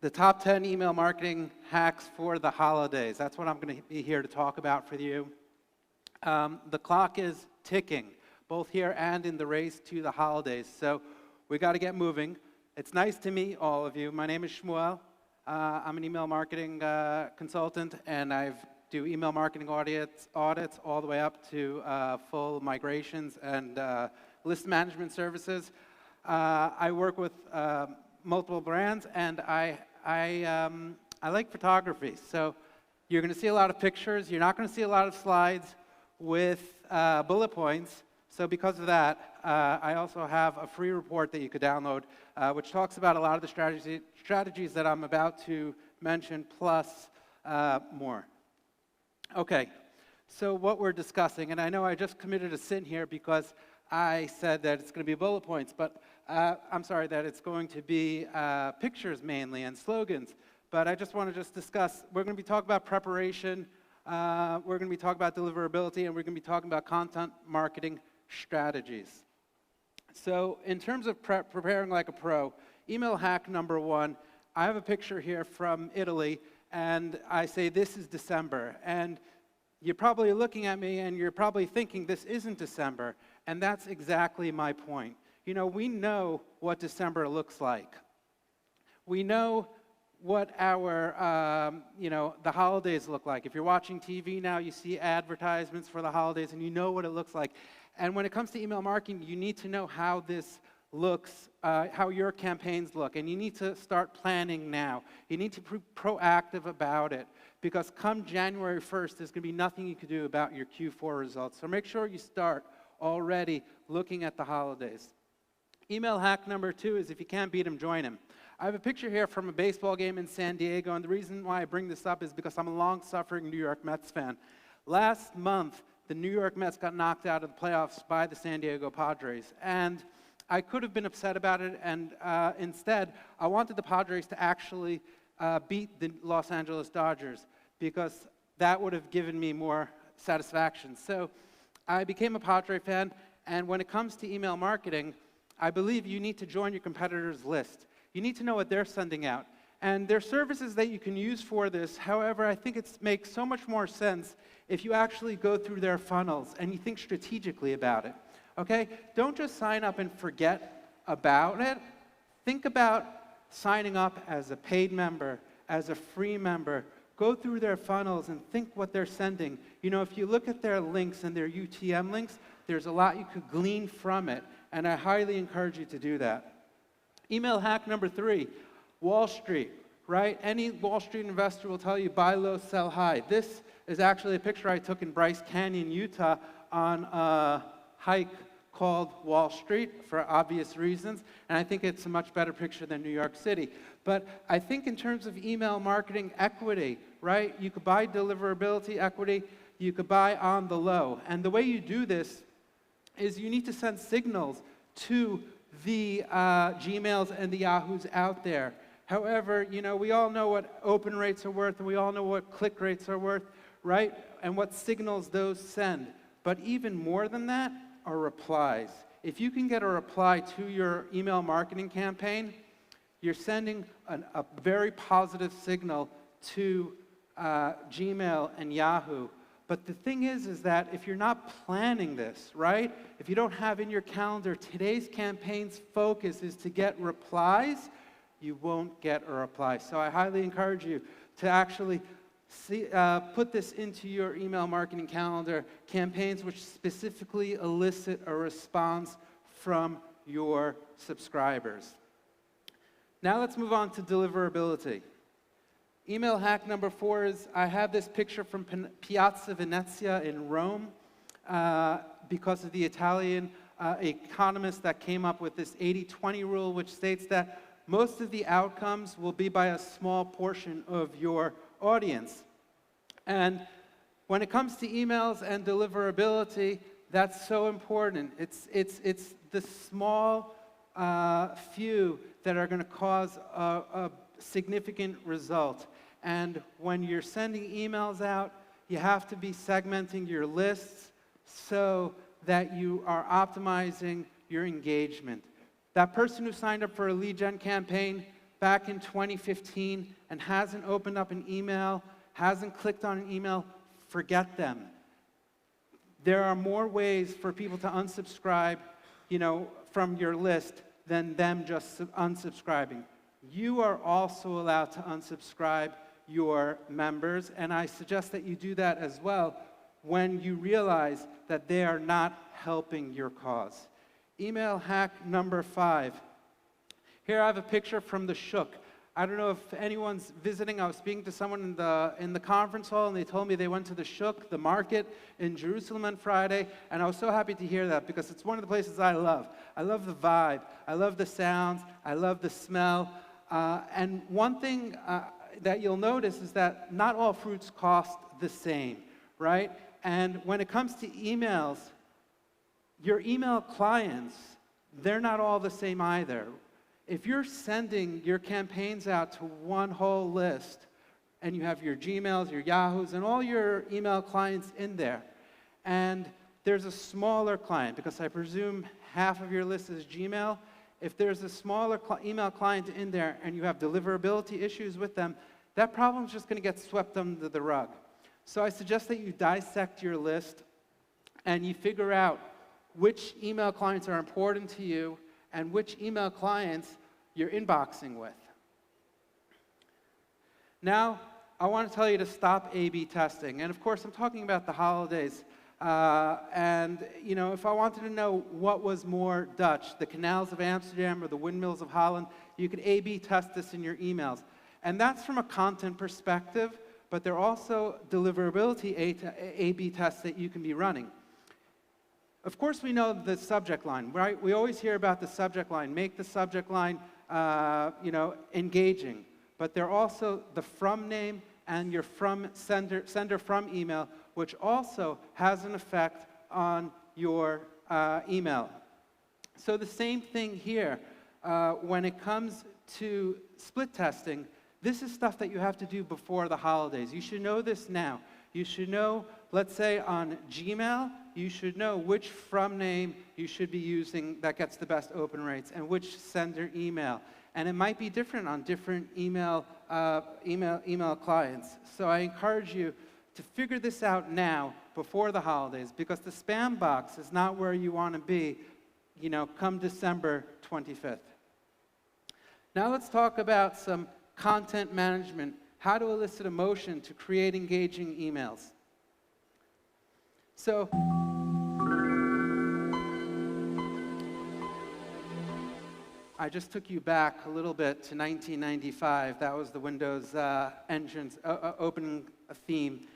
The top 10 email marketing hacks for the holidays. That's what I'm going to be here to talk about for you. The clock is ticking, both here and in the race to the holidays. So we got to get moving. It's nice to meet all of you. My name is Shmuel. I'm an email marketing consultant, and I do email marketing audits all the way up to full migrations and list management services. I work with multiple brands, and I like photography. So you're going to see a lot of pictures. You're not going to see a lot of slides with bullet points. So because of that, I also have a free report that you could download, which talks about a lot of the strategies that I'm about to mention, plus more. Okay, so what we're discussing, and I know I just committed a sin here because I said that it's going to be bullet points, but I'm sorry, that it's going to be pictures mainly and slogans. But I just want to discuss, we're going to be talking about preparation, we're going to be talking about deliverability, and we're going to be talking about content marketing strategies. So in terms of preparing like a pro, email hack number one, I have a picture here from Italy, and I say this is December. And you're probably looking at me and you're probably thinking this isn't December, and that's exactly my point. You know, we know what December looks like. We know what our, the holidays look like. If you're watching TV now, you see advertisements for the holidays, and you know what it looks like. And when it comes to email marketing, you need to know how this looks, how your campaigns look, and you need to start planning now. You need to be proactive about it, because come January 1st, there's going to be nothing you can do about your Q4 results. So make sure you start already looking at the holidays. Email hack number two is if you can't beat him, join him. I have a picture here from a baseball game in San Diego, and the reason why I bring this up is because I'm a long-suffering New York Mets fan. Last month, the New York Mets got knocked out of the playoffs by the San Diego Padres, and I could have been upset about it, and instead, I wanted the Padres to actually beat the Los Angeles Dodgers, because that would have given me more satisfaction. So I became a Padre fan, and when it comes to email marketing, I believe you need to join your competitors' list. You need to know what they're sending out. And there are services that you can use for this. However, I think it makes so much more sense if you actually go through their funnels and you think strategically about it. Okay? Don't just sign up and forget about it. Think about signing up as a paid member, as a free member. Go through their funnels and think what they're sending. You know, if you look at their links and their UTM links, there's a lot you could glean from it, and I highly encourage you to do that. Email hack number three, Wall Street, right? Any Wall Street investor will tell you buy low, sell high. This is actually a picture I took in Bryce Canyon, Utah on a hike called Wall Street for obvious reasons, and I think it's a much better picture than New York City. But I think in terms of email marketing equity, right, you could buy deliverability equity, you could buy on the low. And the way you do this is you need to send signals to the Gmails and the Yahoos out there. However, you know, we all know what open rates are worth, and we all know what click rates are worth, right? And what signals those send. But even more than that are replies. If you can get a reply to your email marketing campaign, you're sending a very positive signal to Gmail and Yahoo. But the thing is that if you're not planning this, right? If you don't have in your calendar, today's campaign's focus is to get replies, you won't get a reply. So I highly encourage you to actually put this into your email marketing calendar, campaigns which specifically elicit a response from your subscribers. Now let's move on to deliverability. Email hack number four is I have this picture from Piazza Venezia in Rome because of the Italian economist that came up with this 80-20 rule, which states that most of the outcomes will be by a small portion of your audience. And when it comes to emails and deliverability, that's so important. It's the small few that are going to cause a significant result. And when you're sending emails out, you have to be segmenting your lists so that you are optimizing your engagement. That person who signed up for a lead gen campaign, back in 2015 and hasn't opened up an email, hasn't clicked on an email, forget them. There are more ways for people to unsubscribe, from your list than them just unsubscribing. You are also allowed to unsubscribe your members, and I suggest that you do that as well when you realize that they are not helping your cause. Email hack number 5. Here I have a picture from the Shuk. I don't know if anyone's visiting. I was speaking to someone in the conference hall, and they told me they went to the Shuk, the market in Jerusalem on Friday, and I was so happy to hear that because it's one of the places I love. I love the vibe. I love the sounds. I love the smell. And one thing that you'll notice is that not all fruits cost the same, right? And when it comes to emails, your email clients, they're not all the same either. If you're sending your campaigns out to one whole list, and you have your Gmails, your Yahoos, and all your email clients in there, and there's a smaller client, because I presume half of your list is Gmail, if there's a smaller email client in there and you have deliverability issues with them, that problem's just going to get swept under the rug. So I suggest that you dissect your list and you figure out which email clients are important to you and which email clients you're inboxing with. Now, I want to tell you to stop A/B testing. And of course, I'm talking about the holidays. If I wanted to know what was more Dutch, the canals of Amsterdam or the windmills of Holland, you could A/B test this in your emails. And that's from a content perspective, but there are also deliverability A/B tests that you can be running. Of course, we know the subject line, right? We always hear about the subject line. Make the subject line, engaging. But there are also the from name and your sender from email, which also has an effect on your email. So the same thing here. When it comes to split testing, this is stuff that you have to do before the holidays. You should know this now. You should know, let's say on Gmail, you should know which from name you should be using that gets the best open rates and which sender email. And it might be different on different email clients. So I encourage you to figure this out now before the holidays, because the spam box is not where you want to be, come December 25th. Now let's talk about some content management, how to elicit emotion to create engaging emails. So, I just took you back a little bit to 1995. That was the Windows entrance opening theme.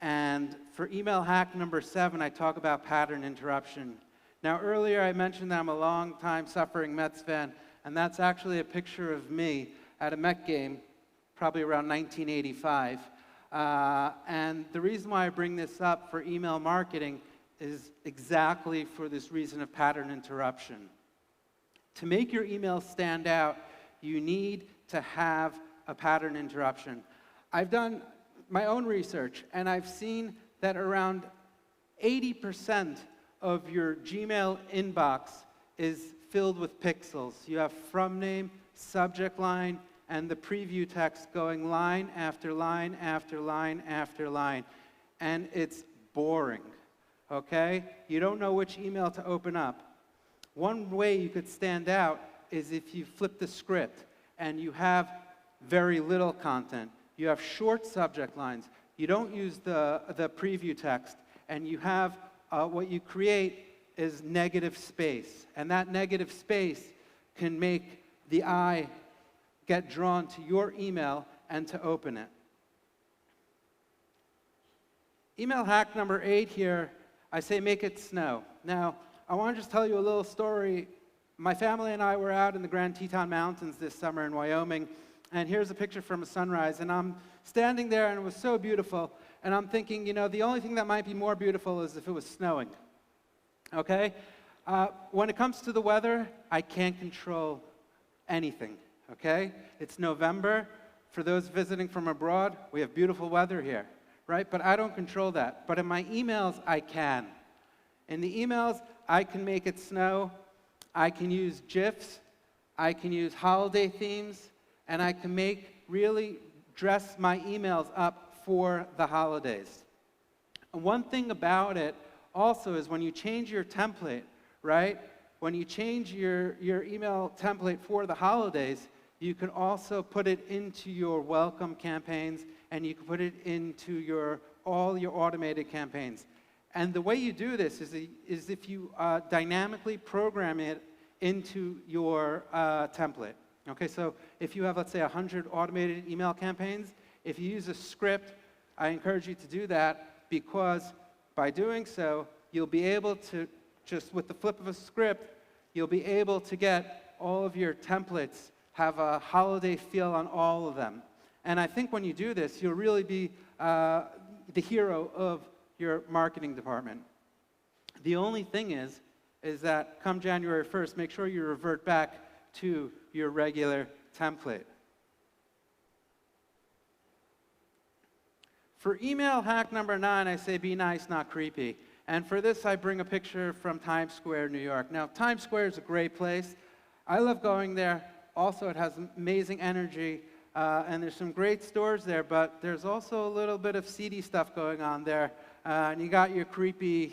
And for email hack number 7, I talk about pattern interruption. Now, earlier I mentioned that I'm a long-time suffering Mets fan, and that's actually a picture of me at a Met game, probably around 1985. And the reason why I bring this up for email marketing is exactly for this reason of pattern interruption. To make your email stand out, you need to have a pattern interruption. I've done my own research, and I've seen that around 80% of your Gmail inbox is filled with pixels. You have from name, subject line, and the preview text going line after line after line after line. And it's boring, okay? You don't know which email to open up. One way you could stand out is if you flip the script and you have very little content. You have short subject lines. You don't use the preview text, and you have what you create is negative space. And that negative space can make the eye get drawn to your email and to open it. Email hack number 8 here, I say make it snow. Now, I want to just tell you a little story. My family and I were out in the Grand Teton Mountains this summer in Wyoming, and here's a picture from a sunrise, and I'm standing there, and it was so beautiful, and I'm thinking, the only thing that might be more beautiful is if it was snowing, okay? When it comes to the weather, I can't control anything, okay? It's November. For those visiting from abroad, we have beautiful weather here, right? But I don't control that. But in my emails, I can. In the emails, I can make it snow. I can use GIFs. I can use holiday themes. and I can really dress my emails up for the holidays. And one thing about it also is when you change your template, right? When you change your email template for the holidays, you can also put it into your welcome campaigns, and you can put it into all your automated campaigns. And the way you do this is if you dynamically program it into your template. Okay, so if you have, let's say, 100 automated email campaigns, if you use a script, I encourage you to do that, because by doing so, you'll be able to, just with the flip of a script, you'll be able to get all of your templates have a holiday feel on all of them. And I think when you do this, you'll really be the hero of your marketing department. The only thing is that come January 1st, make sure you revert back to your regular template. For email hack number 9, I say be nice, not creepy. And for this, I bring a picture from Times Square, New York. Now, Times Square is a great place. I love going there. Also, it has amazing energy, and there's some great stores there, but there's also a little bit of seedy stuff going on there, and you got your creepy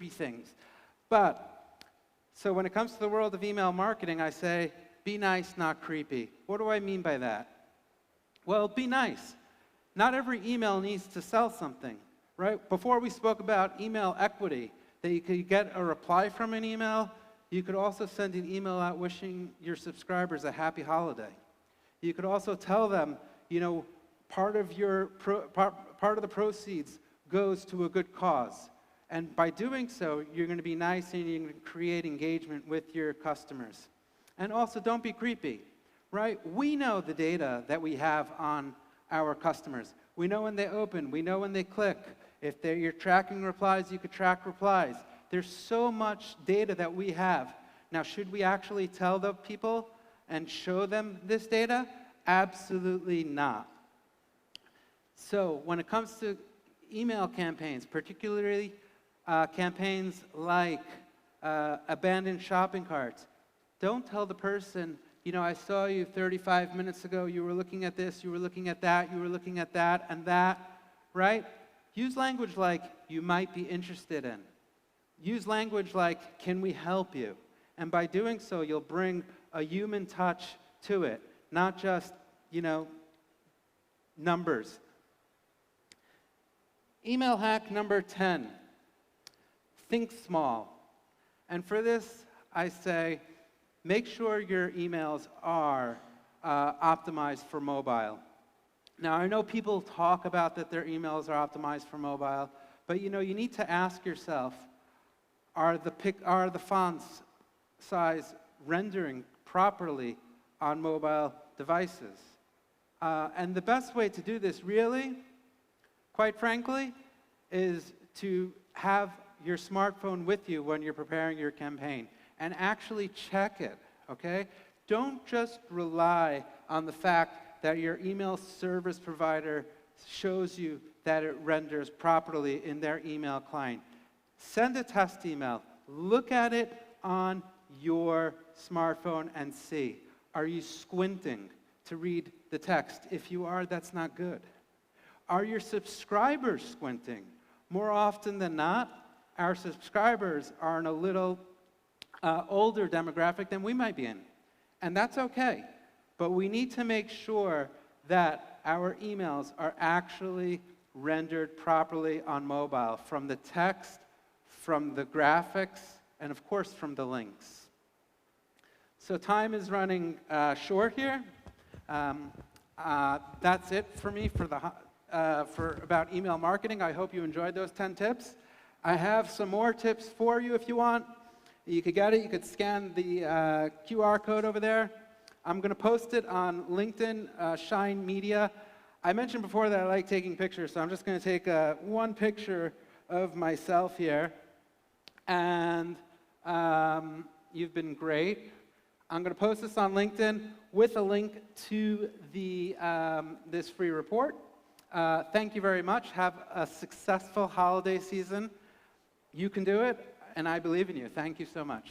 things. So when it comes to the world of email marketing, I say, be nice, not creepy. What do I mean by that? Well, be nice. Not every email needs to sell something, right? Before we spoke about email equity, that you could get a reply from an email. You could also send an email out wishing your subscribers a happy holiday. You could also tell them, part of the proceeds goes to a good cause. And by doing so, you're going to be nice and you're going to create engagement with your customers. And also, don't be creepy, right? We know the data that we have on our customers. We know when they open. We know when they click. If you're tracking replies, you could track replies. There's so much data that we have. Now, should we actually tell the people and show them this data? Absolutely not. So when it comes to email campaigns, particularly campaigns like abandoned shopping carts, don't tell the person, I saw you 35 minutes ago, you were looking at this, you were looking at that, you were looking at that and that, right? Use language like, you might be interested in. Use language like, can we help you? And by doing so, you'll bring a human touch to it, not just, numbers. Email hack number 10, think small. And for this, I say, make sure your emails are optimized for mobile. Now, I know people talk about that their emails are optimized for mobile, but you need to ask yourself, are the fonts size rendering properly on mobile devices? And the best way to do this, really, quite frankly, is to have your smartphone with you when you're preparing your campaign and actually check it, okay? Don't just rely on the fact that your email service provider shows you that it renders properly in their email client. Send a test email. Look at it on your smartphone and see. Are you squinting to read the text? If you are, that's not good. Are your subscribers squinting? More often than not, our subscribers are in a little older demographic than we might be in. And that's okay. But we need to make sure that our emails are actually rendered properly on mobile, from the text, from the graphics, and of course from the links. So time is running short here. That's it for me for about email marketing. I hope you enjoyed those 10 tips. I have some more tips for you if you want. You could get it. You could scan the QR code over there. I'm going to post it on LinkedIn, Shyn Media. I mentioned before that I like taking pictures, so I'm just going to take one picture of myself here. And you've been great. I'm going to post this on LinkedIn with a link to this free report. Thank you very much. Have a successful holiday season. You can do it, and I believe in you. Thank you so much.